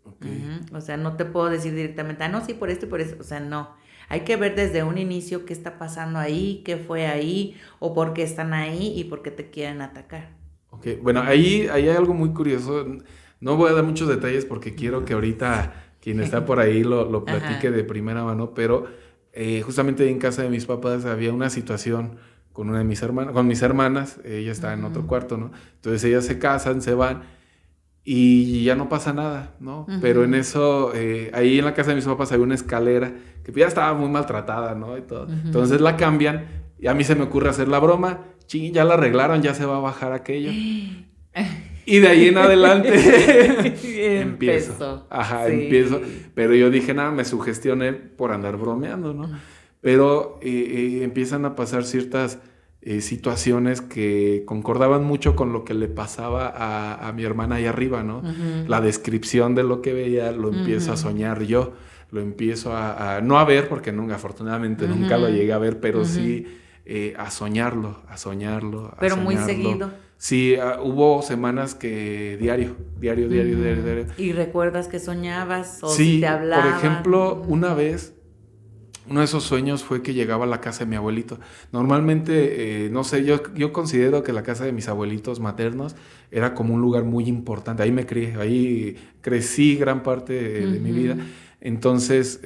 ok. Ujú. O sea, no te puedo decir directamente, no, sí, por esto y por eso. O sea, no. Hay que ver desde un inicio qué está pasando ahí, qué fue ahí, o por qué están ahí y por qué te quieren atacar. Ok, bueno, ahí hay algo muy curioso. No voy a dar muchos detalles porque quiero que Ujú. ahorita quien está por ahí lo platique Ajá. de primera mano, pero justamente en casa de mis papás había una situación con una de mis hermanas, con mis hermanas, ella está en otro Ujú. cuarto, ¿no? Entonces ellas se casan, se van y ya no pasa nada, ¿no? Pero en Ujú. eso, ahí en la casa de mis papás había una escalera que ya estaba muy maltratada, ¿no? Y todo. Ujú. Entonces la cambian y a mí se me ocurre hacer la broma, ching, ya la arreglaron, ya se va a bajar aquello. Y de ahí en adelante Empezó. Ajá, Sí. empiezo. Pero yo dije, nada, me sugestioné por andar bromeando, ¿no? Pero empiezan a pasar ciertas situaciones que concordaban mucho con lo que le pasaba a mi hermana ahí arriba, ¿no? Ujú. La descripción de lo que veía lo empiezo a soñar yo, lo empiezo no a ver, porque nunca, afortunadamente nunca lo llegué a ver, pero sí a soñarlo, a soñarlo. Pero muy seguido. Sí, hubo semanas que diario. ¿Y recuerdas que soñabas o Sí, si te hablaban? por ejemplo, una vez, uno de esos sueños fue que llegaba a la casa de mi abuelito. Normalmente, no sé, yo considero que la casa de mis abuelitos maternos era como un lugar muy importante. Ahí me crié, ahí crecí gran parte de mi vida. Entonces,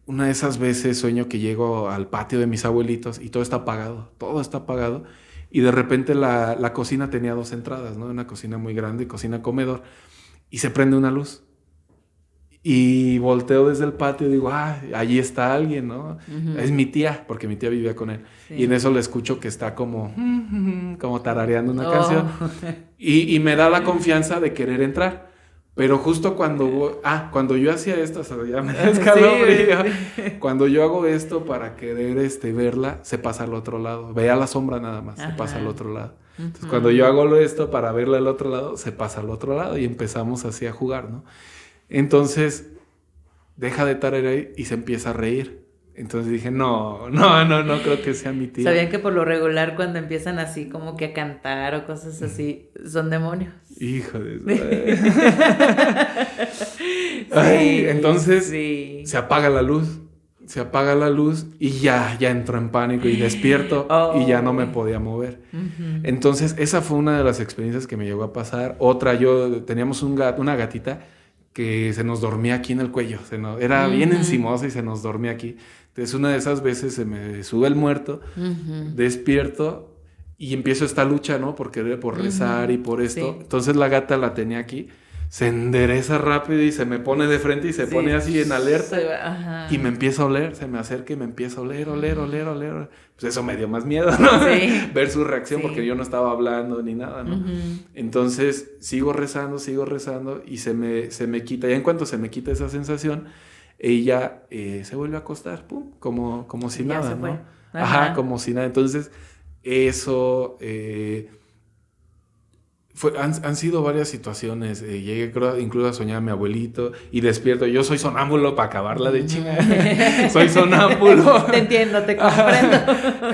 una de esas veces sueño que llego al patio de mis abuelitos y todo está apagado. Y de repente la cocina tenía 2 entradas, ¿no? Una cocina muy grande, cocina comedor, y se prende una luz. Y volteo desde el patio y digo, allí está alguien, ¿no? Es mi tía, porque mi tía vivía con él. Sí. Y en eso le escucho que está como tarareando una Oh. canción. Y me da la confianza de querer entrar. Pero justo cuando yo hacía esto, o sea, ya me da escalofrío. Cuando yo hago esto para querer verla, se pasa al otro lado. Veía la sombra nada más, se pasa al otro lado. Entonces, cuando yo hago esto para verla al otro lado, se pasa al otro lado y empezamos así a jugar, ¿no? Entonces, deja de tararear y se empieza a reír. Entonces dije, no creo que sea mi tía. ¿Sabían que por lo regular cuando empiezan así como que a cantar o cosas así, son demonios? Hijo de entonces se apaga la luz y ya entro en pánico y despierto y ya no me podía mover. Entonces esa fue una de las experiencias que me llegó a pasar. Otra, teníamos una gatita que se nos dormía aquí en el cuello, era bien encimosa y se nos dormía aquí. Entonces una de esas veces se me sube el muerto, despierto y empiezo esta lucha, ¿no? Por rezar y por esto. Sí. Entonces la gata la tenía aquí, se endereza rápido y se me pone de frente y se pone así en alerta. Ajá. Y me empieza a oler, se me acerca y me empieza a oler. Pues eso me dio más miedo, ¿no? Sí. Ver su reacción, porque yo no estaba hablando ni nada, ¿no? Entonces sigo rezando y se me quita. Ya en cuanto se me quita esa sensación, ella se vuelve a acostar, pum, como si Ya nada, se fue. ¿no? Ajá. Como si nada. Entonces, eso... han sido varias situaciones. Llegué incluso a soñar a mi abuelito y despierto. Yo soy sonámbulo para acabarla de chingar. Soy sonámbulo. Te entiendo, te comprendo.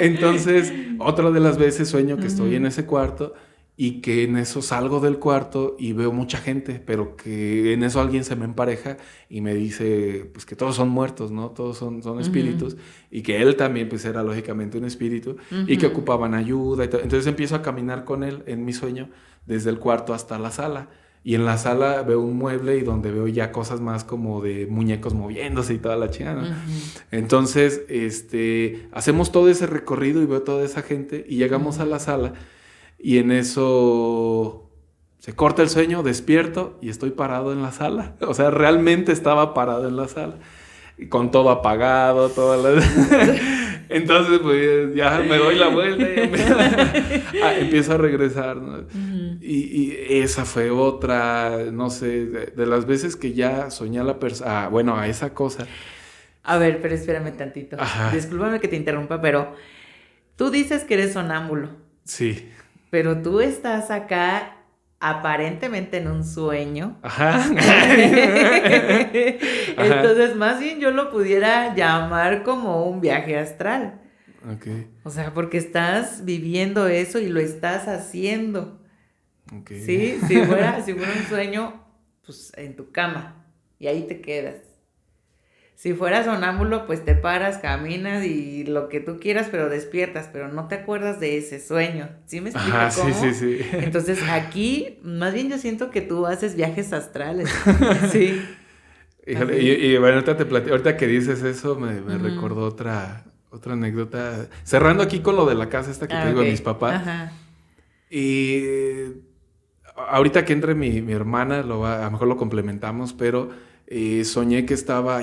Entonces, otra de las veces sueño que estoy en ese cuarto y que en eso salgo del cuarto y veo mucha gente, pero que en eso alguien se me empareja y me dice pues que todos son muertos, ¿no? Todos son espíritus, y que él también pues era lógicamente un espíritu y que ocupaban ayuda y todo. Entonces empiezo a caminar con él en mi sueño desde el cuarto hasta la sala, y en la sala veo un mueble y donde veo ya cosas más como de muñecos moviéndose y toda la chingada, ¿no? Entonces hacemos todo ese recorrido y veo toda esa gente y llegamos a la sala. Y en eso se corta el sueño, despierto y estoy parado en la sala. O sea, realmente estaba parado en la sala. Con todo apagado, Entonces, pues ya me doy la vuelta y empiezo a regresar, ¿no? Y esa fue otra, no sé, de las veces que ya soñé a a esa cosa. A ver, pero espérame tantito. Ajá. Discúlpame que te interrumpa, pero tú dices que eres sonámbulo. Sí. Pero tú estás acá aparentemente en un sueño. Ajá. Entonces, más bien yo lo pudiera llamar como un viaje astral. Okay. O sea, porque estás viviendo eso y lo estás haciendo. Okay. Sí, si fuera un sueño, pues en tu cama y ahí te quedas. Si fueras sonámbulo, pues te paras, caminas y lo que tú quieras, pero despiertas, pero no te acuerdas de ese sueño. ¿Sí me explico cómo? Sí. Entonces aquí, más bien yo siento que tú haces viajes astrales. Sí. Híjole, y bueno, ahorita que dices eso, me recordó otra anécdota. Cerrando aquí con lo de la casa esta que te digo de mis papás. Ajá. Y ahorita que entre mi hermana, a lo mejor lo complementamos, pero soñé que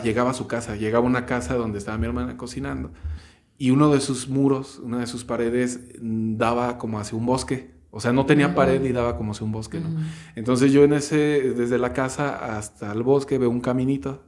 llegaba a su casa, llegaba a una casa donde estaba mi hermana cocinando, y uno de sus muros, una de sus paredes, daba como hacia un bosque, O sea, no tenía Ujú. pared y daba como si un bosque, ¿no? Ujú. Entonces yo desde la casa hasta el bosque veo un caminito.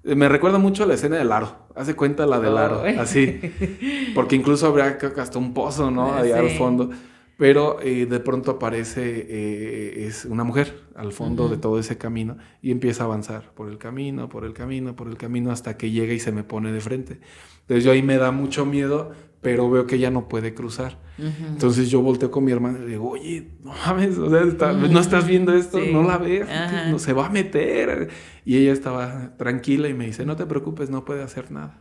Me recuerda mucho a la escena del aro. Hace cuenta la del aro, así. Ay. Porque incluso habría creo que hasta un pozo, ¿no? Allá al Sí. fondo. Pero de pronto aparece es una mujer al fondo de Ujú. todo ese camino y empieza a avanzar por el camino, por el camino, por el camino hasta que llega y se me pone de frente. Entonces yo ahí me da mucho miedo, pero veo que ella no puede cruzar. Ujú. Entonces yo volteo con mi hermana y le digo, oye, no mames, o sea, ¿no estás viendo Ujú. esto? No la Sí. ves, no Ajá. se va a meter. Y ella estaba tranquila y me dice, no te preocupes, no puede hacer nada.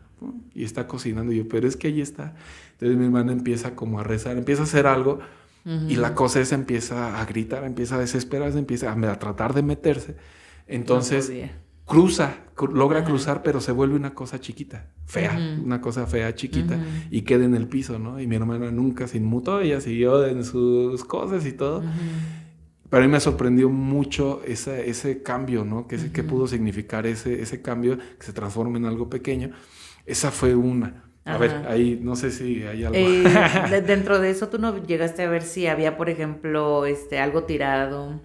Y está cocinando. Y yo, pero es que ahí está. Entonces mi hermana empieza como a rezar, empieza a hacer algo y la Ujú. cosa esa empieza a gritar, empieza a desesperarse, empieza a tratar de meterse. No Entonces podía. logra Ajá. cruzar, pero se vuelve una cosa chiquita, fea, Ujú. una cosa fea, chiquita, Ujú. y queda en el piso, ¿no? Y mi hermana nunca se inmutó, ella siguió en sus cosas y todo. Ujú. Pero a mí me sorprendió mucho ese cambio, ¿no? ¿Qué Ujú. pudo significar ese cambio que se transforma en algo pequeño? Esa fue una. A ver, Ajá. ahí no sé si hay algo. Dentro de eso, ¿tú no llegaste a ver si había, por ejemplo, algo tirado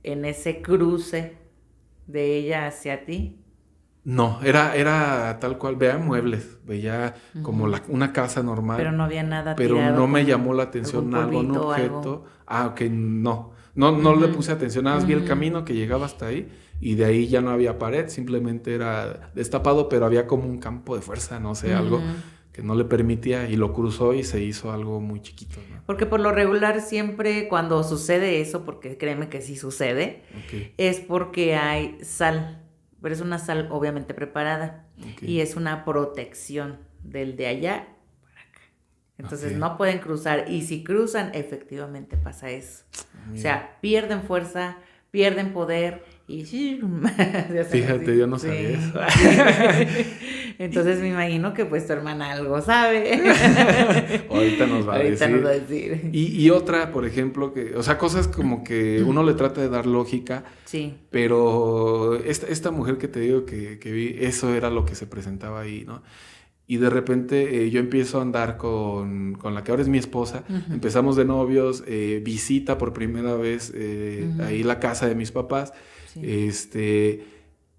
en ese cruce de ella hacia ti? No, era tal cual, veía muebles, veía como Ujú. una casa Pero normal, no había nada pero tirado no me como llamó la algún atención algún polvito o algo. objeto. Ah, ok, no. No le Ujú. puse atención, nada más vi el Ujú. camino que llegaba hasta ahí y de ahí ya no había pared, simplemente era destapado, pero había como un campo de fuerza, no sé, algo Ujú. que no le permitía y lo cruzó y se hizo algo muy chiquito, ¿no? Porque por lo regular siempre cuando sucede eso, porque créeme que sí sucede, Ok, es porque hay sal, pero es una sal obviamente preparada ok, y es una protección del de allá. ok. Entonces no pueden cruzar y si cruzan efectivamente pasa eso. O Mira, sea, pierden fuerza, pierden poder y se hacen fíjate, así. yo no sabía eso. Sí, sí. Entonces Y- me imagino que pues tu hermana algo sabe. Ahorita nos va a Ahorita nos va a decir. decir. Y otra, por ejemplo, o sea, cosas como que uno le trata de dar lógica, Sí. pero esta mujer que te digo que vi, eso era lo que se presentaba ahí, ¿no? Y de repente yo empiezo a andar con la que ahora es mi esposa, Ujú, empezamos de novios, visita por primera vez ahí ujú, la casa de mis papás, sí. este,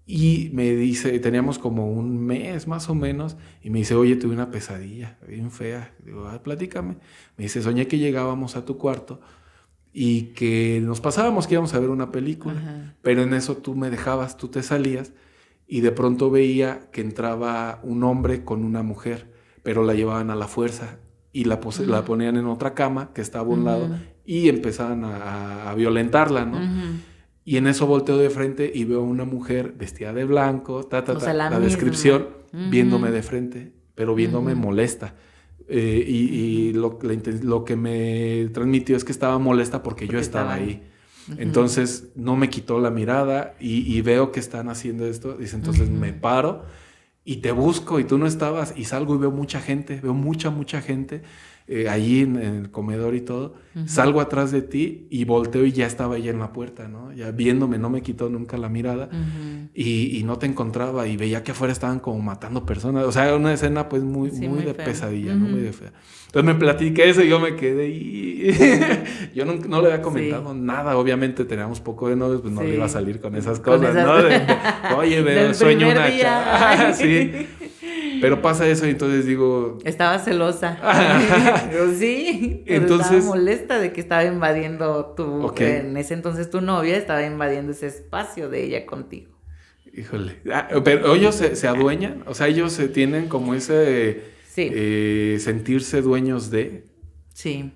y me dice, teníamos como un mes más o menos, y me dice, oye, tuve una pesadilla bien fea. Digo, platícame. Me dice, soñé que llegábamos a tu cuarto y que nos pasábamos que íbamos a ver una película, Ajá. pero en eso tú me dejabas, tú te salías y de pronto veía que entraba un hombre con una mujer, pero la llevaban a la fuerza y la Mm, ponían en otra cama que estaba a un lado ujú, y empezaban a violentarla, ¿no? ujú. Y en eso volteo de frente y veo a una mujer vestida de blanco, O sea, la la misma. descripción, viéndome Ujú, de frente, pero viéndome ujú, molesta. ujú. Y lo que me transmitió es que estaba molesta porque yo Porque estaba estaba ahí. ahí. Ujú, Entonces no me quitó la mirada y veo que están haciendo esto. Dice, entonces me ujú, paro y te busco y tú no estabas y salgo y veo mucha gente, veo mucha gente allí en el comedor y todo. ujú, Salgo atrás de ti y volteo y ya estaba ella en la puerta, ¿no? Ya viéndome, no me quitó nunca la mirada ujú. y no te encontraba y veía que afuera estaban como matando personas. O sea, era una escena pues Sí, muy muy de feo. pesadilla, ¿no? Muy de Ujú. fea. Entonces me platicé eso y yo me quedé y yo no le había comentado Sí, nada. Obviamente teníamos poco de novios, pues no le iba a sí. salir con esas Con cosas, esas ¿no? Oye, veo, del sueño primer una día. chava. Sí. Pero pasa eso y entonces digo... Estaba celosa. Sí, pues estaba Entonces, molesta de que estaba invadiendo ok, en ese entonces tu novia estaba invadiendo ese espacio de ella contigo. híjole. Pero ellos se adueñan, o sea, ellos se tienen como ese Sí, sentirse dueños de... sí,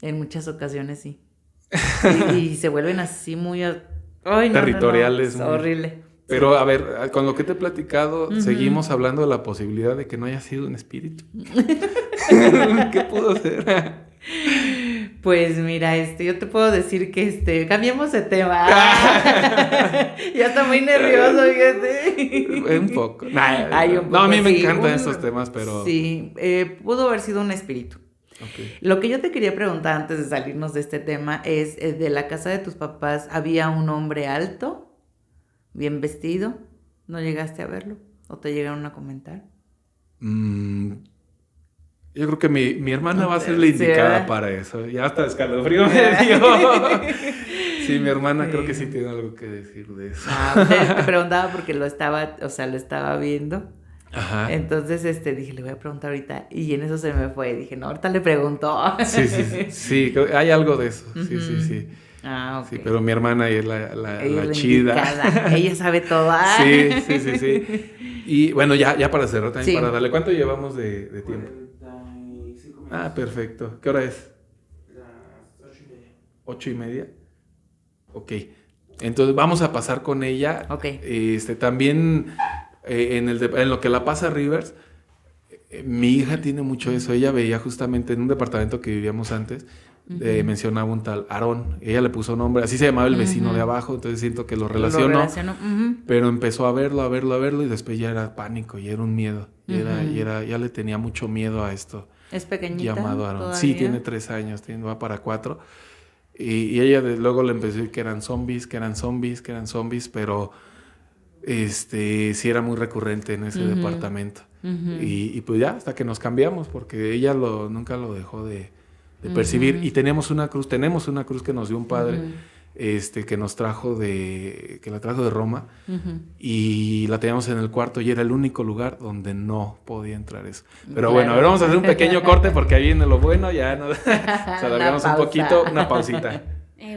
en muchas ocasiones sí. Y se vuelven así muy... Ay, no, no, no, territoriales es muy... horrible. Pero Sí. a ver, con lo que te he platicado, Ujú. seguimos hablando de la posibilidad de que no haya sido un espíritu. ¿Qué pudo ser? Pues mira, yo te puedo decir que cambiemos de tema. Ah, ya está muy nervioso, Un fíjate. poco. Nah, Hay un no, a poco, mí me sí, encantan estos temas, pero... sí, pudo haber sido un espíritu. Ok. Lo que yo te quería preguntar antes de salirnos de este tema es, de la casa de tus papás, ¿había un hombre alto, bien vestido? ¿No llegaste a verlo? ¿O te llegaron a comentar? Mm, Yo creo que mi hermana va a ser la Sí, indicada ¿verdad? para eso. Ya hasta escalofrío me dio. Sí, mi hermana creo que sí tiene algo que decir de eso. Te preguntaba porque lo estaba viendo. Ajá. Entonces, dije, le voy a preguntar ahorita. Y en eso se me fue. Dije, no, ahorita le pregunto. Sí, creo que hay algo de eso. Sí. Ah, ok. Sí, pero mi hermana ahí es la Ella es la chida. indicada. Ella sabe todo. Sí. Y bueno, ya para cerrar también, Sí. para darle. ¿Cuánto llevamos de tiempo? 45 minutos. Ah, perfecto. ¿Qué hora es? Las 8:30. 8:30. Ok. Entonces vamos a pasar con ella. Ok. También en lo que la pasa Rivers, mi hija tiene mucho eso. Ella veía justamente en un departamento que vivíamos antes, mencionaba un tal Aarón. Ella le puso nombre, así se llamaba el vecino de abajo, entonces siento que lo relacionó. Pero empezó a verlo y después ya era pánico y era un miedo. Ya le tenía mucho miedo a esto. ¿Es pequeñita? Llamado Aarón. ¿Todavía? Sí, tiene 3 años, va para 4. Y ella luego le empezó a decir que eran zombies, pero sí era muy recurrente en ese departamento. Y pues ya, hasta que nos cambiamos, porque ella nunca lo dejó de percibir. Y tenemos una cruz que nos dio un padre, que la trajo de Roma, y la teníamos en el cuarto y era el único lugar donde no podía entrar eso. Pero bueno, a ver, vamos a hacer un pequeño corte porque ahí viene lo bueno, ya nos alargamos un poquito, una pausita.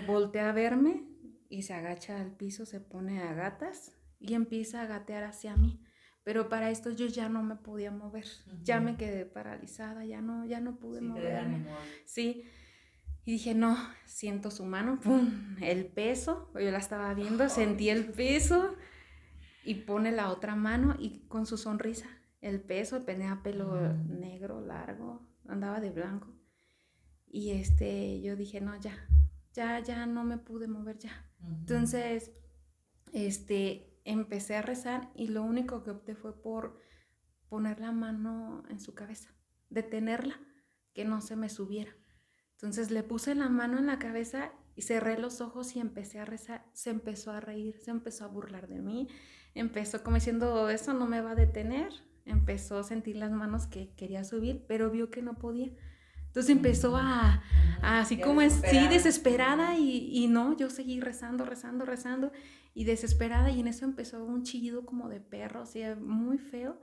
Voltea a verme y se agacha al piso, se pone a gatas y empieza a gatear hacia mí. Pero para esto yo ya no me podía mover, ya me quedé paralizada, ya no pude moverme. Sí, y dije, no, siento su mano, pum, el peso, yo la estaba viendo, sentí el peso y pone la otra mano y con su sonrisa, el peso, tenía pelo negro, largo, andaba de blanco. Y yo dije, no, ya no me pude mover ya. Entonces, empecé a rezar y lo único que opté fue por poner la mano en su cabeza, detenerla, que no se me subiera. Entonces le puse la mano en la cabeza y cerré los ojos y empecé a rezar. Se empezó a reír, se empezó a burlar de mí, empezó como diciendo, eso no me va a detener. Empezó a sentir las manos que quería subir, pero vio que no podía. Entonces empezó a así como desesperada y no, yo seguí rezando y desesperada, y en eso empezó un chillido como de perro, así muy feo.